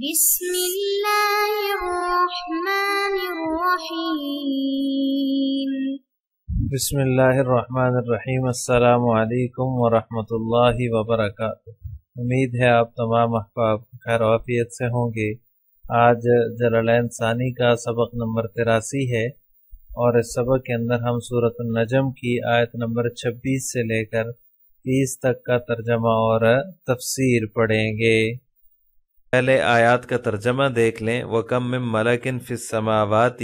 بسم اللہ الرحمن الرحیم۔ بسم اللہ الرحمن الرحیم۔ السلام علیکم ورحمۃ اللہ وبرکاتہ۔ امید ہے آپ تمام احباب خیر و عافیت سے ہوں گے۔ آج جلالین ثانی کا سبق نمبر 83 ہے اور اس سبق کے اندر ہم سورۃ النجم کی آیت نمبر 26 سے لے کر 30 تک کا ترجمہ اور تفسیر پڑھیں گے۔ پہلے آیات کا ترجمہ دیکھ لیں۔ وَكَم مِّن مَلَكٍ فِي السَّمَاوَاتِ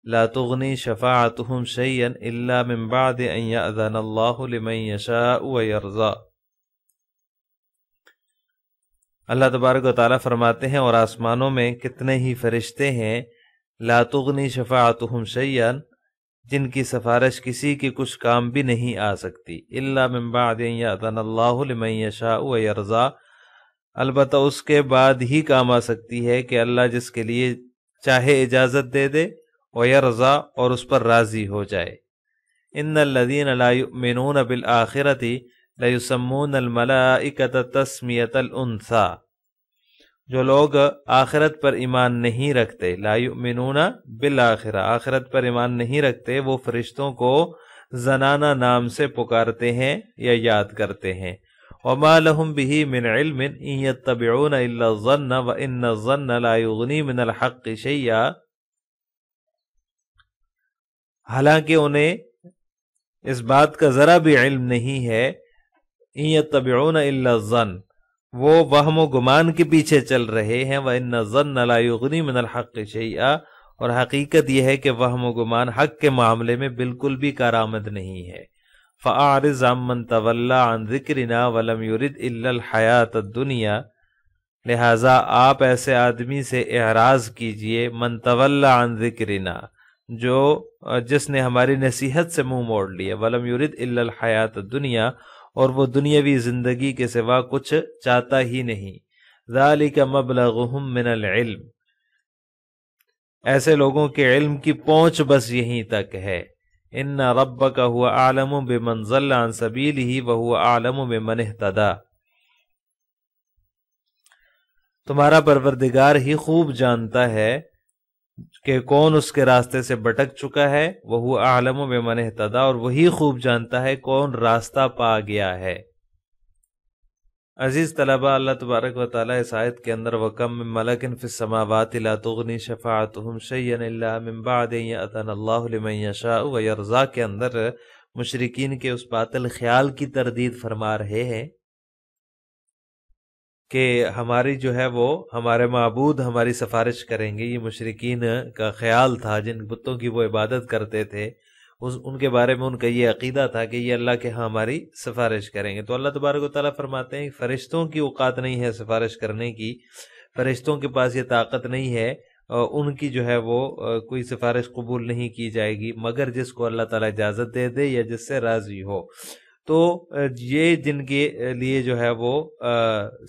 لَا تُغْنِي شَفَاعَتُهُمْ شَيْئًا إِلَّا مِن بَعْدِ أَن يَأْذَنَ اللَّهُ لِمَن يَشَاءُ وَيَرْضَىٰ۔ اللہ تبارک و تعالیٰ فرماتے ہیں اور آسمانوں میں کتنے ہی فرشتے ہیں، لا تغنی شفاعتهم شیئا، جن کی سفارش کسی کی کچھ کام بھی نہیں آ سکتی، الا من بعد ان یأذن اللہ لمن یشاء ویرضیٰ، البتہ اس کے بعد ہی کام آ سکتی ہے کہ اللہ جس کے لیے چاہے اجازت دے دے، ویرضیٰ اور اس پر راضی ہو جائے۔ ان الذین لا یؤمنون بالآخرۃ لیسمون الملائکۃ تسمیۃ الانثیٰ، جو لوگ آخرت پر ایمان نہیں رکھتے، لا یؤمنون بالآخرہ، آخرت پر ایمان نہیں رکھتے، وہ فرشتوں کو زنانہ نام سے پکارتے ہیں یا یاد کرتے ہیں۔ وما لهم به من علم ان يتبعون الا الظن وان الظن لا يغني من الحق شيئا، حالانکہ انہیں اس بات کا ذرا بھی علم نہیں ہے، ان يتبعون الا الظن، وہ وہم و گمان کے پیچھے چل رہے ہیں، وان الظن لا يغني من الحق شيئا، اور حقیقت یہ ہے کہ وہم و گمان حق کے معاملے میں بالکل بھی کارآمد نہیں ہے۔ فَأَعْرِضْ عَمَّنْ تَوَلَّىٰ عَنْ ذِكْرِنَا وَلَمْ يُرِدْ إِلَّا الْحَيَاةَ الدُّنْيَا، لہٰذا آپ ایسے آدمی سے اعراض کیجئے، من تولّیٰ عن ذکرنا، جس نے ہماری نصیحت سے منہ موڑ لیا، وَلَمْ يُرِدْ إِلَّا الْحَيَاةَ الدُّنْيَا، اور وہ دنیاوی زندگی کے سوا کچھ چاہتا ہی نہیں۔ ذَلِكَ مَبْلَغُهُم مِّنَ الْعِلْمِ، ایسے لوگوں کے علم کی پہنچ بس یہیں تک ہے۔ ان ربک هو اعلم بمن ضل عن سبیلہ وهو اعلم بمن اہتدی، تمہارا پروردگار ہی خوب جانتا ہے کہ کون اس کے راستے سے بھٹک چکا ہے، وهو اعلم بمن اہتدی، اور وہی خوب جانتا ہے کون راستہ پا گیا ہے۔ عزیز طلبہ، اللہ تبارک و تعالیٰ اس آیت کے اندر وَكَم مِّن مَلَكٍ فِي السَّمَاوَاتِ لَا تُغْنِي شَفَاعَتُهُمْ شَيْئًا إِلَّا مِن بَعْدِ أَن يَأْذَنَ اللَّهُ لِمَن يَشَاءُ وَيَرْضَىٰ کے اندر مشرکین کے اس باطل خیال کی تردید فرما رہے ہیں کہ ہماری جو ہے وہ ہمارے معبود ہماری سفارش کریں گے۔ یہ مشرکین کا خیال تھا، جن بتوں کی وہ عبادت کرتے تھے، ان کے بارے میں ان کا یہ عقیدہ تھا کہ یہ اللہ کے ہاں ہماری سفارش کریں گے۔ تو اللہ تبارک و تعالیٰ فرماتے ہیں فرشتوں کی اوقات نہیں ہے سفارش کرنے کی، فرشتوں کے پاس یہ طاقت نہیں ہے، ان کی جو ہے وہ کوئی سفارش قبول نہیں کی جائے گی مگر جس کو اللہ تعالیٰ اجازت دے دے یا جس سے راضی ہو۔ تو یہ جن کے لیے جو ہے وہ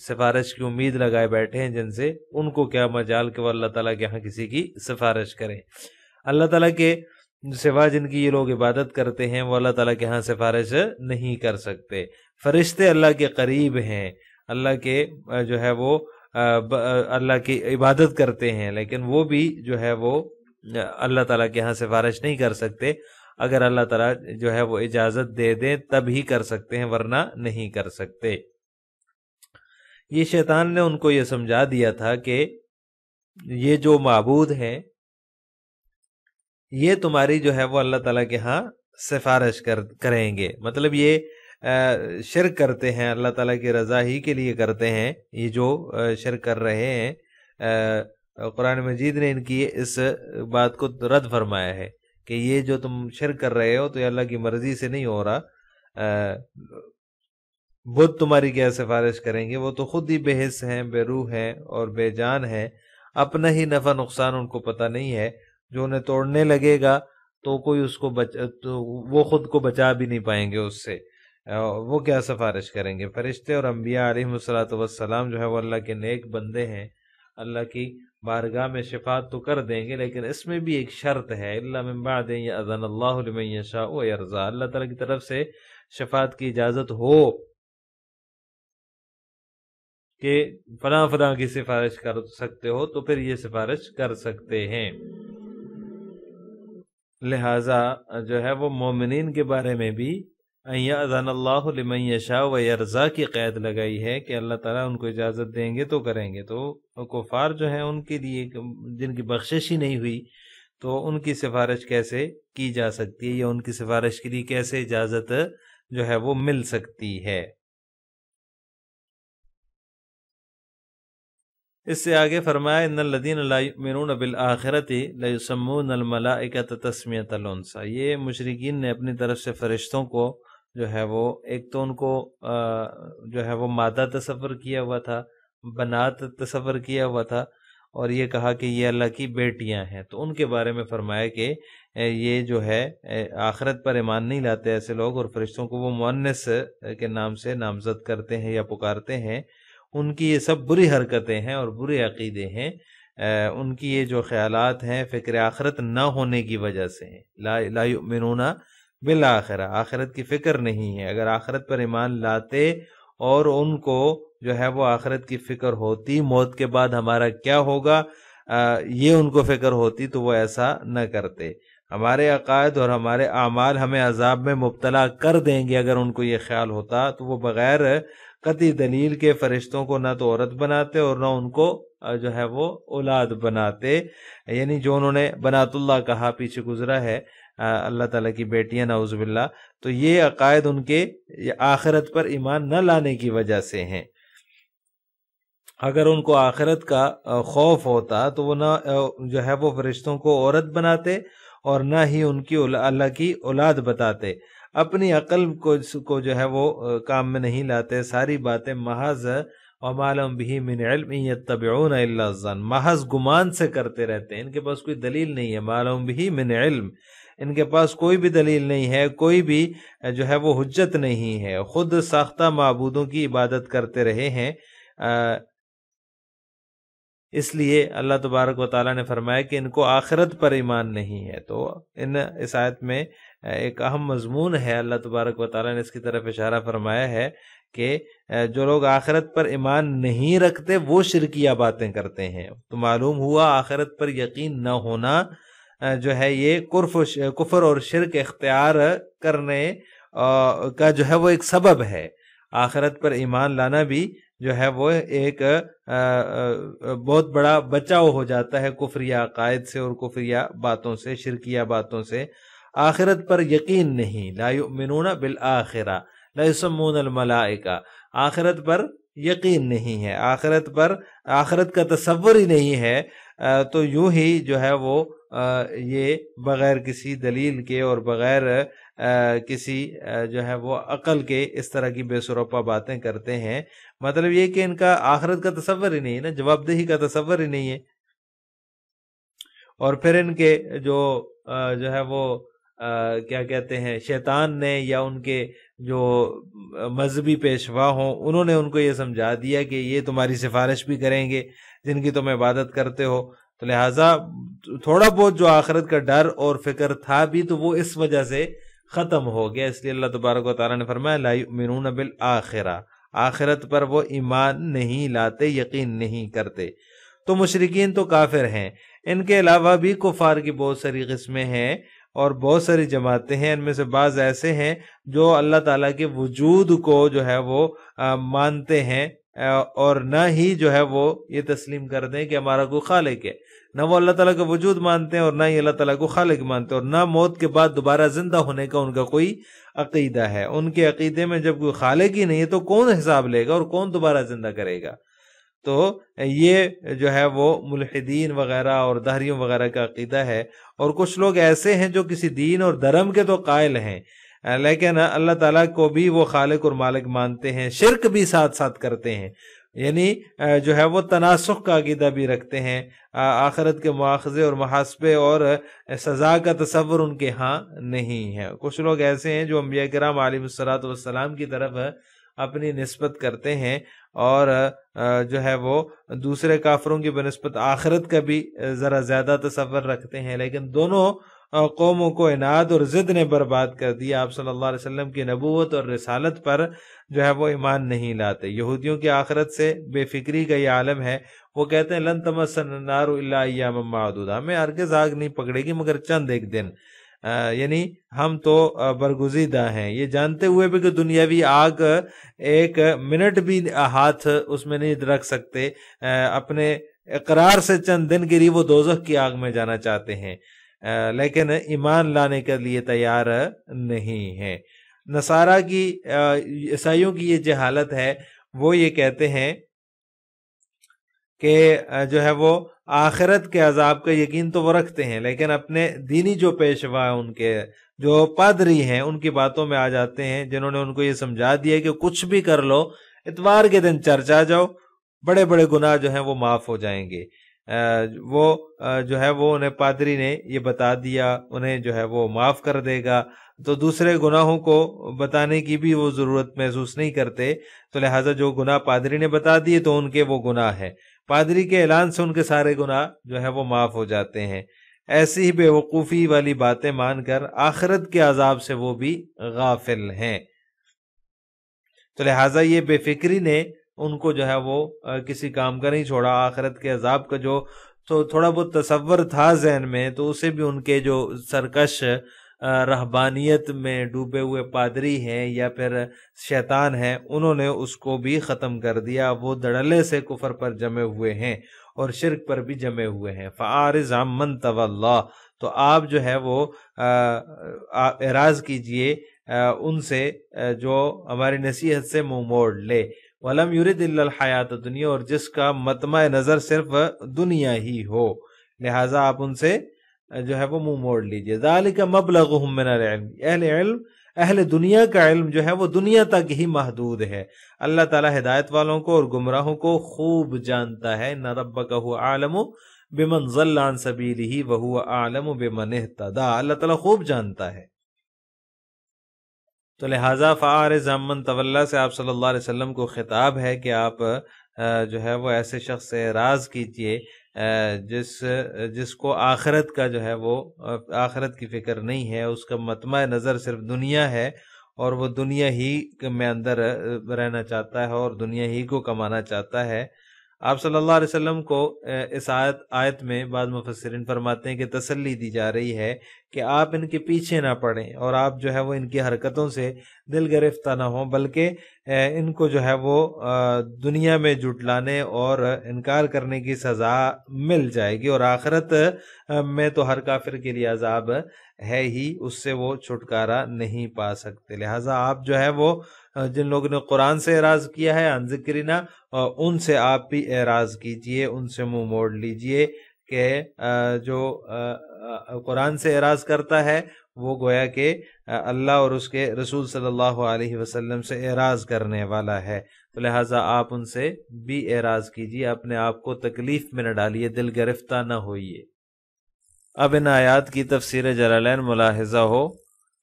سفارش کی امید لگائے بیٹھے ہیں جن سے، ان کو کیا مجال کہ وہ اللہ تعالیٰ کے ہاں کسی کی سفارش کریں۔ اللہ تعالیٰ کے سوا جن کی یہ لوگ عبادت کرتے ہیں وہ اللہ تعالیٰ کے ہاں سفارش نہیں کر سکتے۔ فرشتے اللہ کے قریب ہیں، اللہ کے جو ہے وہ اللہ کی عبادت کرتے ہیں، لیکن وہ بھی جو ہے وہ اللہ تعالیٰ کے ہاں سفارش نہیں کر سکتے۔ اگر اللہ تعالیٰ جو ہے وہ اجازت دے دیں تب ہی کر سکتے ہیں، ورنہ نہیں کر سکتے۔ یہ شیطان نے ان کو یہ سمجھا دیا تھا کہ یہ جو معبود ہیں یہ تمہاری جو ہے وہ اللہ تعالیٰ کے ہاں سفارش کریں گے، مطلب یہ شرک کرتے ہیں، اللہ تعالیٰ کی رضا ہی کے لیے کرتے ہیں۔ یہ جو شرک کر رہے ہیں، قرآن مجید نے ان کی اس بات کو رد فرمایا ہے کہ یہ جو تم شرک کر رہے ہو تو یہ اللہ کی مرضی سے نہیں ہو رہا، بت تمہاری کیا سفارش کریں گے، وہ تو خود ہی بے حس ہیں، بے روح ہیں اور بے جان ہیں، اپنا ہی نفع نقصان ان کو پتہ نہیں ہے، جو انہیں توڑنے لگے گا تو کوئی اس کو تو وہ خود کو بچا بھی نہیں پائیں گے اس سے، وہ کیا سفارش کریں گے۔ فرشتے اور انبیاء علیہم السلام جو ہے وہ اللہ کے نیک بندے ہیں، اللہ کی بارگاہ میں شفاعت تو کر دیں گے، لیکن اس میں بھی ایک شرط ہے، الا من بعد ان یأذن اللہ لمن یشاء ویرضیٰ، اللہ تعالیٰ کی طرف سے شفاعت کی اجازت ہو کہ فلاں فلاں کی سفارش کر سکتے ہو تو پھر یہ سفارش کر سکتے ہیں۔ لہٰذا جو ہے وہ مومنین کے بارے میں بھی ان یأذن اللہ لمن یشاء ویرضا کی قید لگائی ہے کہ اللہ تعالیٰ ان کو اجازت دیں گے تو کریں گے۔ تو کفار جو ہیں ان کے لیے جن کی بخشش ہی نہیں ہوئی تو ان کی سفارش کیسے کی جا سکتی ہے یا ان کی سفارش کے لیے کیسے اجازت جو ہے وہ مل سکتی ہے۔ اس سے آگے فرمایا ان الذین لا یؤمنون بالآخرۃ لیسمون الملائکۃ تسمیۃ الانثی، یہ مشرکین نے اپنی طرف سے فرشتوں کو جو ہے وہ ایک تو ان کو جو ہے وہ مادہ تصور کیا ہوا تھا، بنات تصور کیا ہوا تھا، اور یہ کہا کہ یہ اللہ کی بیٹیاں ہیں۔ تو ان کے بارے میں فرمایا کہ یہ جو ہے آخرت پر ایمان نہیں لاتے ایسے لوگ، اور فرشتوں کو وہ مؤنث کے نام سے نامزد کرتے ہیں یا پکارتے ہیں، ان کی یہ سب بری حرکتیں ہیں اور برے عقیدے ہیں۔ ان کی یہ جو خیالات ہیں فکر آخرت نہ ہونے کی وجہ سے ہیں۔ لا یؤمنون بالآخرہ، آخرت کی فکر نہیں ہے۔ اگر آخرت پر ایمان لاتے اور ان کو جو ہے وہ آخرت کی فکر ہوتی، موت کے بعد ہمارا کیا ہوگا یہ ان کو فکر ہوتی، تو وہ ایسا نہ کرتے۔ ہمارے عقائد اور ہمارے اعمال ہمیں عذاب میں مبتلا کر دیں گے اگر ان کو یہ خیال ہوتا، تو وہ بغیر قطعی دلیل کے فرشتوں کو نہ تو عورت بناتے اور نہ ان کو جو ہے وہ اولاد بناتے، یعنی جو انہوں نے بنات اللہ کہا پیچھے گزرا ہے، اللہ تعالیٰ کی بیٹیاں نعوذ باللہ، تو یہ عقائد ان کے آخرت پر ایمان نہ لانے کی وجہ سے ہیں۔ اگر ان کو آخرت کا خوف ہوتا تو وہ نہ جو ہے وہ فرشتوں کو عورت بناتے اور نہ ہی ان کی اللہ کی اولاد بتاتے۔ اپنی عقل کو جو ہے وہ کام میں نہیں لاتے، ساری باتیں محض وَمَا لَهُم بِهِ مِنْ عِلْمٍ يَتَّبِعُونَ إِلَّا الظَّنَّ، محض گمان سے کرتے رہتے ہیں، ان کے پاس کوئی دلیل نہیں ہے۔ مَا لَهُم بِهِ مِنْ عِلْمٍ، ان کے پاس کوئی بھی دلیل نہیں ہے، کوئی بھی جو ہے وہ حجت نہیں ہے، خود ساختہ معبودوں کی عبادت کرتے رہے ہیں۔ اس لیے اللہ تبارک و تعالیٰ نے فرمایا کہ ان کو آخرت پر ایمان نہیں ہے۔ تو اس آیت میں ایک اہم مضمون ہے، اللہ تبارک و تعالیٰ نے اس کی طرف اشارہ فرمایا ہے کہ جو لوگ آخرت پر ایمان نہیں رکھتے وہ شرکیہ باتیں کرتے ہیں۔ تو معلوم ہوا آخرت پر یقین نہ ہونا جو ہے یہ کفر اور شرک اختیار کرنے کا جو ہے وہ ایک سبب ہے۔ آخرت پر ایمان لانا بھی جو ہے وہ ایک بہت بڑا بچاؤ ہو جاتا ہے کفریہ عقائد سے اور کفریہ باتوں سے، شرکیہ باتوں سے۔ آخرت پر یقین نہیں، لا یؤمنون بالآخرہ لا یسمون الملائکہ، آخرت پر یقین نہیں ہے، آخرت کا تصور ہی نہیں ہے، تو یوں ہی جو ہے وہ یہ بغیر کسی دلیل کے اور بغیر کسی جو ہے وہ عقل کے اس طرح کی بے سروپا باتیں کرتے ہیں۔ مطلب یہ کہ ان کا آخرت کا تصور ہی نہیں ہے نا، جواب دہی کا تصور ہی نہیں ہے۔ اور پھر ان کے جو ہے وہ کیا کہتے ہیں شیطان نے یا ان کے جو مذہبی پیشوا ہوں، انہوں نے ان کو یہ سمجھا دیا کہ یہ تمہاری سفارش بھی کریں گے جن کی تم عبادت کرتے ہو، تو لہٰذا تھوڑا بہت جو آخرت کا ڈر اور فکر تھا بھی تو وہ اس وجہ سے ختم ہو گیا۔ اس لیے اللہ تبارک و تعالیٰ نے فرمایا لا یؤمنون بالآخرہ، آخرت پر وہ ایمان نہیں لاتے، یقین نہیں کرتے۔ تو مشرکین تو کافر ہیں، ان کے علاوہ بھی کفار کی بہت ساری قسمیں ہیں اور بہت ساری جماعتیں ہیں۔ ان میں سے بعض ایسے ہیں جو اللہ تعالیٰ کے وجود کو جو ہے وہ مانتے ہیں اور نہ ہی جو ہے وہ یہ تسلیم کر دیں کہ ہمارا کوئی خالق ہے، نہ وہ اللہ تعالیٰ کا وجود مانتے ہیں اور نہ ہی اللہ تعالیٰ کو خالق مانتے ہیں، اور نہ موت کے بعد دوبارہ زندہ ہونے کا ان کا کوئی عقیدہ ہے۔ ان کے عقیدے میں جب کوئی خالق ہی نہیں ہے تو کون حساب لے گا اور کون دوبارہ زندہ کرے گا؟ تو یہ جو ہے وہ ملحدین وغیرہ اور دہریوں وغیرہ کا عقیدہ ہے۔ اور کچھ لوگ ایسے ہیں جو کسی دین اور دھرم کے تو قائل ہیں لیکن اللہ تعالیٰ کو بھی وہ خالق اور مالک مانتے ہیں، شرک بھی ساتھ ساتھ کرتے ہیں، یعنی جو ہے وہ تناسخ کا عقیدہ بھی رکھتے ہیں، آخرت کے مواخذے اور محاسبے اور سزا کا تصور ان کے ہاں نہیں ہے۔ کچھ لوگ ایسے ہیں جو انبیاء کرام علیہ الصلوۃ والسلام کی طرف اپنی نسبت کرتے ہیں اور جو ہے وہ دوسرے کافروں کی بنسبت آخرت کا بھی ذرا زیادہ تصور رکھتے ہیں، لیکن دونوں قوموں کو عناد اور ضد نے برباد کر دیا. آپ صلی اللہ علیہ وسلم کی نبوت اور رسالت پر جو ہے وہ ایمان نہیں لاتے. یہودیوں کی آخرت سے بے فکری کا یہ عالم ہے. وہ کہتے ہیں لن تمسنا النار الا ایاما معدودہ، ہمیں ہرگز آگ نہیں پکڑے گی مگر چند ایک دن. یعنی ہم تو برگزیدہ ہیں، یہ جانتے ہوئے بھی کہ دنیاوی آگ ایک منٹ بھی ہاتھ اس میں نہیں رکھ سکتے. اپنے اقرار سے چند دن کے لیے وہ دوزخ کی آگ میں جانا چاہتے ہیں، لیکن ایمان لانے کے لیے تیار نہیں ہے. نصارہ کی عیسائیوں کی یہ جہالت ہے، وہ یہ کہتے ہیں کہ جو ہے وہ آخرت کے عذاب کا یقین تو وہ رکھتے ہیں، لیکن اپنے دینی جو پیشوا ہیں، ان کے جو پادری ہیں، ان کی باتوں میں آ جاتے ہیں، جنہوں نے ان کو یہ سمجھا دیا کہ کچھ بھی کر لو، اتوار کے دن چرچ آ جاؤ، بڑے بڑے گناہ جو ہیں وہ معاف ہو جائیں گے. وہ جو ہے وہ انہیں پادری نے یہ بتا دیا، انہیں جو ہے وہ معاف کر دے گا، تو دوسرے گناہوں کو بتانے کی بھی وہ ضرورت محسوس نہیں کرتے. تو لہٰذا جو گناہ پادری نے بتا دیے تو ان کے وہ گناہ ہے، پادری کے اعلان سے ان کے سارے گناہ جو ہے وہ معاف ہو جاتے ہیں. ایسی ہی بے وقوفی والی باتیں مان کر آخرت کے عذاب سے وہ بھی غافل ہیں. تو لہٰذا یہ بے فکری نے ان کو جو ہے وہ کسی کام کا نہیں چھوڑا. آخرت کے عذاب کا جو تو تھوڑا بہت تصور تھا ذہن میں، تو اسے بھی ان کے جو سرکش رہبانیت میں ڈوبے ہوئے پادری ہیں یا پھر شیطان ہیں، انہوں نے اس کو بھی ختم کر دیا. وہ دھڑلے سے کفر پر جمے ہوئے ہیں اور شرک پر بھی جمے ہوئے ہیں. فَأَعْرِضْ عَمَّنْ تَوَلَّىٰ، تو آپ جو ہے وہ اعراض کیجئے ان سے جو ہماری نصیحت سے منہ موڑ لے. وَلَمْ يُرِدْ إِلَّا الْحَيَاةَ الدُّنْيَا، اور جس کا مطمع نظر صرف دنیا ہی ہو، لہٰذا آپ ان سے جو ہے وہ منہ موڑ لیجئے. ذَلِكَ مَبْلَغُهُم مِّنَ الْعِلْمِ، اہل دنیا کا علم جو ہے وہ دنیا تک ہی محدود ہے. اللہ تعالیٰ ہدایت والوں کو اور گمراہوں کو خوب جانتا ہے. إِنَّ رَبَّكَ هُوَ أَعْلَمُ بِمَنْ ضَلَّ عَنْ سَبِيلِهِ وَهُوَ أَعْلَمُ بِمَنِ اهْتَدَىٰ، اللہ تعالیٰ خوب جانتا ہے. تو لہٰذا فَأَعْرِضْ عَمَّنْ تَوَلَّىٰ سے آپ صلی اللہ علیہ وسلم کو خطاب ہے کہ آپ جو ہے وہ ایسے شخص سے اعراض کیجئے جس کو آخرت کا جو ہے وہ آخرت کی فکر نہیں ہے، اس کا مطمع نظر صرف دنیا ہے اور وہ دنیا ہی میں اندر رہنا چاہتا ہے اور دنیا ہی کو کمانا چاہتا ہے. آپ صلی اللہ علیہ وسلم کو اس آیت میں بعض مفسرین فرماتے ہیں کہ تسلی دی جا رہی ہے کہ آپ ان کے پیچھے نہ پڑیں اور آپ جو ہے وہ ان کی حرکتوں سے دل گرفتہ نہ ہوں، بلکہ ان کو جو ہے وہ دنیا میں جھٹلانے اور انکار کرنے کی سزا مل جائے گی، اور آخرت میں تو ہر کافر کے لیے عذاب ہے ہی، اس سے وہ چھٹکارا نہیں پا سکتے. لہٰذا آپ جو ہے وہ جن لوگوں نے قرآن سے اعراض کیا ہے عن ذکرنا، ان سے آپ بھی اعراض کیجئے، ان سے منہ موڑ لیجئے کہ جو قرآن سے اعراض کرتا ہے وہ گویا کہ اللہ اور اس کے رسول صلی اللہ علیہ وسلم سے اعراض کرنے والا ہے. تو لہٰذا آپ ان سے بھی اعراض کیجئے، اپنے آپ کو تکلیف میں نہ ڈالیے، دل گرفتہ نہ ہوئیے. اب ان آیات کی تفسیر جلالین ملاحظہ ہو.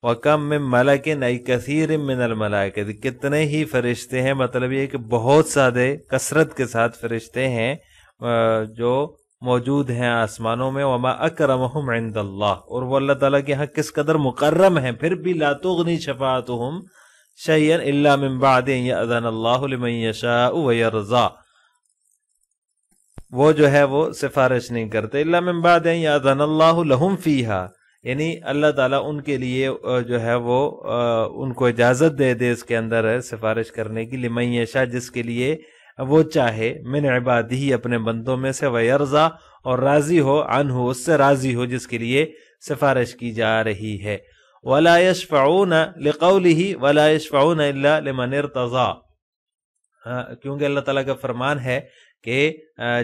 وَكَمْ مِن مَلَكٍ أَيْ كَثِيرٍ مِّنَ الْمَلَائِكَةِ، کتنے ہی فرشتے ہیں، مطلب یہ کہ بہت سادے کثرت کے ساتھ فرشتے ہیں جو موجود ہیں آسمانوں میں. وَمَا أَكْرَمَهُمْ عِندَ اللَّهِ، اور وہ اللہ تعالیٰ کے ہاں کس قدر مکرم ہیں. پھر بھی لَا تُغْنِي شَفَاعَتُهُمْ شَيْئًا إِلَّا مِن بَعْدِ أَن يَأْذَنَ اللَّهُ لِمَن يَشَاءُ وَيَرْضَىٰ، وہ جو ہے وہ سفارش نہیں کرتے الا من بعد ان یاذن اللہ لہم فیہا، یعنی اللہ تعالیٰ ان کے لیے جو ہے وہ ان کو اجازت دے دے اس کے اندر سفارش کرنے کی. لمن یشاء، جس کے لیے وہ چاہے، من عبادہ، اپنے بندوں میں سے، ویرضا، اور راضی ہو، عنہ، اس سے راضی ہو جس کے لیے سفارش کی جا رہی ہے. ولا یشفعون لقولہ ولا یشفعون الا لمن ارتضی، کیونکہ اللہ تعالیٰ کا فرمان ہے کہ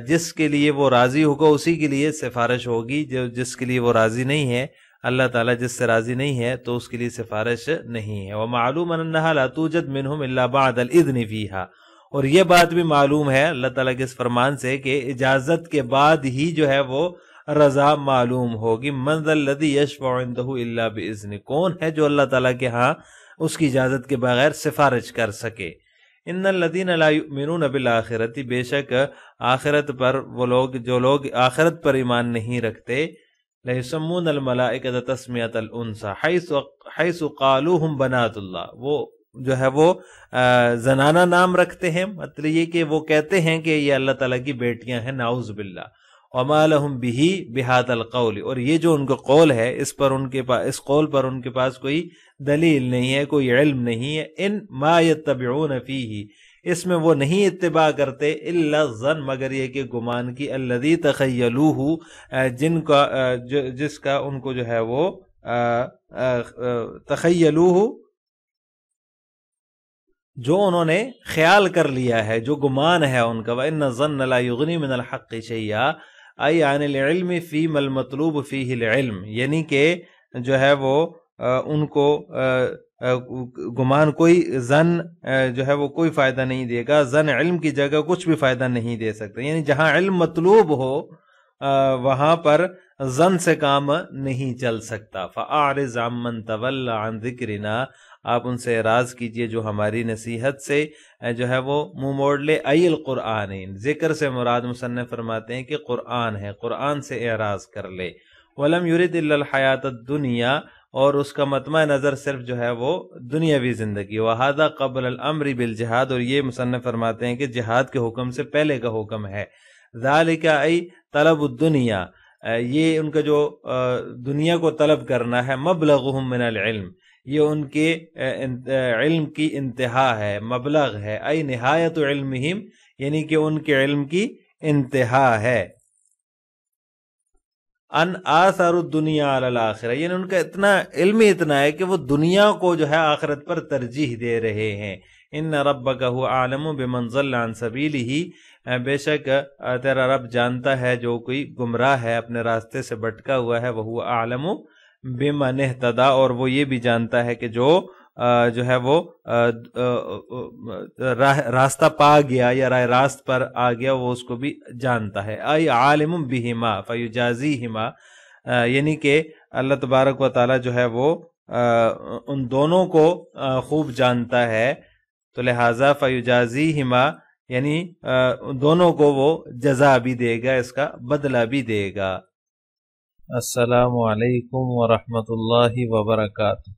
جس کے لیے وہ راضی ہوگا اسی کے لیے سفارش ہوگی، جس کے لیے وہ راضی نہیں ہے، اللہ تعالیٰ جس سے راضی نہیں ہے تو اس کے لیے سفارش نہیں ہے. وَمَعْلُومًا أَنَّهَا لَا تُوجَدْ مِنْهُمْ إِلَّا بَعْدَ الْإِذْنِ فِيهَا، اور یہ بات بھی معلوم ہے اللہ تعالیٰ کے اس فرمان سے کہ اجازت کے بعد ہی جو ہے وہ رضا معلوم ہوگی. مَنْ ذَا الَّذِي يَشْفَعُ عِنْدَهُ إِلَّا بِإِذْنِهِ، کون ہے جو اللہ تعالیٰ کے ہاں اس کی اجازت کے بغیر سفارش کر سکے. ان الذین لا یؤمنون بالآخرۃ، بے شک آخرت پر وہ لوگ جو لوگ آخرت پر ایمان نہیں رکھتے، لَيُسَمُّونَ الْمَلَائِكَةَ تَسْمِيَةَ الْأُنْثَى حَيْثُ قَالُوهُمْ بَنَاتُ اللَّهِ، وہ جو ہے وہ زنانہ نام رکھتے ہیں، مطلب یہ کہ وہ کہتے ہیں کہ یہ اللہ تعالیٰ کی بیٹیاں ہیں، نعوذ باللہ. وَمَا لَهُمْ بِهِ بِهَذَا الْقَوْلِ، اور یہ جو ان کا قول ہے اس قول پر ان کے پاس کوئی دلیل نہیں ہے، کوئی علم نہیں ہے. ان ما يتبعون فیہ، اس میں وہ نہیں اتباع کرتے الا الظن، مگر یہ کہ گمان کی، الذی تخیلوہ، جس کا ان کو جو ہے وہ تخیلوہ، جو انہوں نے خیال کر لیا ہے، جو گمان ہے ان کا. وَإِنَّ الظَّنَّ لَا يُغْنِي مِنَ الْحَقِّ شَيْئًا أَيْ عَنِ الْعِلْمِ فِيمَا الْمَطْلُوبُ فِيهِ الْعِلْمِ، یعنی کہ جو ہے وہ ان کو گمان، کوئی زن جو ہے وہ کوئی فائدہ نہیں دے گا. زن علم کی جگہ کچھ بھی فائدہ نہیں دے سکتا، یعنی جہاں علم مطلوب ہو وہاں پر زن سے کام نہیں چل سکتا. فَأَعْرِضْ عَمَّنْ تَوَلَّى عَنْ ذِكْرِنَا، آپ ان سے اعراض کیجئے جو ہماری نصیحت سے جو ہے وہ منہ موڑ لے. ای القرآن، ذکر سے مراد مصنف فرماتے ہیں کہ قرآن ہے، قرآن سے اعراض کر لے. وَلَمْ يُرِدْ إِلَّا الْحَيَاةَ الدُّنْيَا، اور اس کا مطمع نظر صرف جو ہے وہ دنیاوی زندگی. وَهَذَا قَبْلَ الْأَمْرِ بِالْجِهَادِ، اور یہ مصنف فرماتے ہیں کہ جہاد کے حکم سے پہلے کا حکم ہے. ذَلِكَ أي طلب الدنیا، یہ ان کا جو دنیا کو طلب کرنا ہے. مبلغهم من العلم، یہ ان کے علم کی انتہا ہے، مبلغ ہے. ای نہایت علمہم، یعنی کہ ان کے علم کی انتہا ہے. ان آثار الدنیا علی الآخرہ، یعنی ان کا اتنا علم اتنا ہے کہ وہ دنیا کو جو ہے آخرت پر ترجیح دے رہے ہیں. ان ربک هو اعلم بمن ضل عن سبیلہ، بے شک تیرا رب جانتا ہے جو کوئی گمراہ ہے، اپنے راستے سے بھٹکا ہوا ہے. وہو اعلم بمن اہتدی، اور وہ یہ بھی جانتا ہے کہ جو ہے وہ راستہ پا گیا یا راہ راست پر آ گیا، وہ اس کو بھی جانتا ہے. ای عالم بہما فیجازیہما، یعنی کہ اللہ تبارک و تعالی جو ہے وہ ان دونوں کو خوب جانتا ہے، تو لہذا فیجازیہما، یعنی دونوں کو وہ جزا بھی دے گا، اس کا بدلہ بھی دے گا. السلام علیکم ورحمۃ اللہ وبرکاتہ.